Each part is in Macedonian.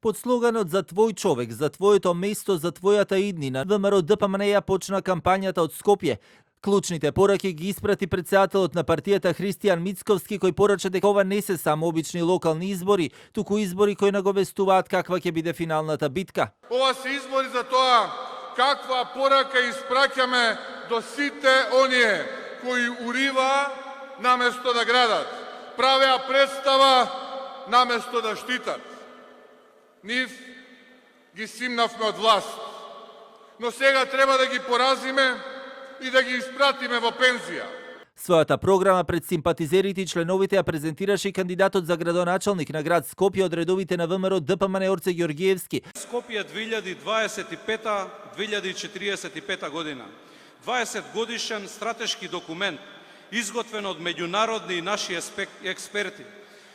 Под слоганот "За твој човек, за твоето место, за твојата иднина", ВМРО ДПМН ја почна кампањата од Скопје. Клучните пораки ги испрати председателот на партијата Христијан Мицковски, кој порача дека ова не се само обични локални избори, туку избори кои наговестуваат каква ќе биде финалната битка. Ова се избори за тоа каква порака испраќаме до сите оние кои урива наместо да градат, правеа представа наместо да штитат. Нив ги симнавме од власт, но сега треба да ги поразиме и да ги испратиме во пензија. Својата програма пред симпатизерите и членовите ја презентираше и кандидатот за градоначалник на град Скопје од редовите на ВМРО ДПМН Орце Ѓоргиевски. Скопје 2025-2045 година. 20 годишен стратешки документ, изготвен од меѓународни и наши експерти,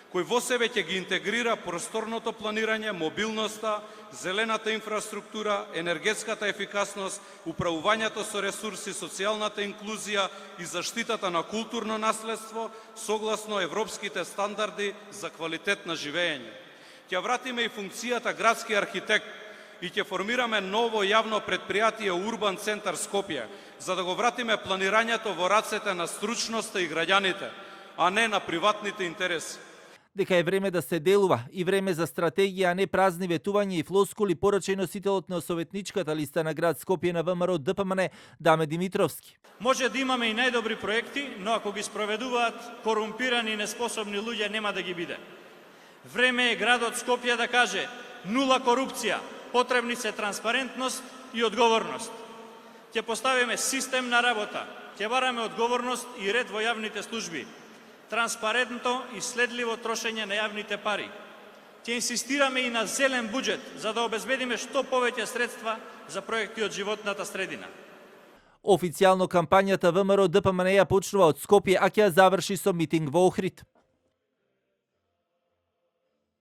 кој во себе ќе ги интегрира просторното планирање, мобилноста, зелената инфраструктура, енергетската ефикасност, управувањето со ресурси, социјалната инклузија и заштитата на културно наследство согласно европските стандарди за квалитет на живење. Ќе вратиме и функцијата градски архитект и ќе формираме ново јавно предпријатие Урбан центар Скопје, за да го вратиме планирањето во рацете на стручноста и граѓаните, а не на приватните интереси. Дека е време да се делува и време за стратегија, а не празни ветувања и флоскули, порача и носителот на советничката листа на град Скопје на ВМРО ДПМН Даме Димитровски. Може да имаме и најдобри проекти, но ако ги спроведуваат корумпирани и неспособни луѓе, нема да ги биде. Време е градот Скопје да каже: нула корупција, потребни се транспарентност и одговорност. Ќе поставиме систем на работа, ќе бараме одговорност и ред во јавните служби, транспарентно и следливо трошење на јавните пари. Ќе инсистираме и на зелен буџет, за да обезбедиме што повеќе средства за проекти од животната средина. Официјално кампањата ВМРО ДПМН ја почнува од Скопје, а ќе ја заврши со митинг во Охрид.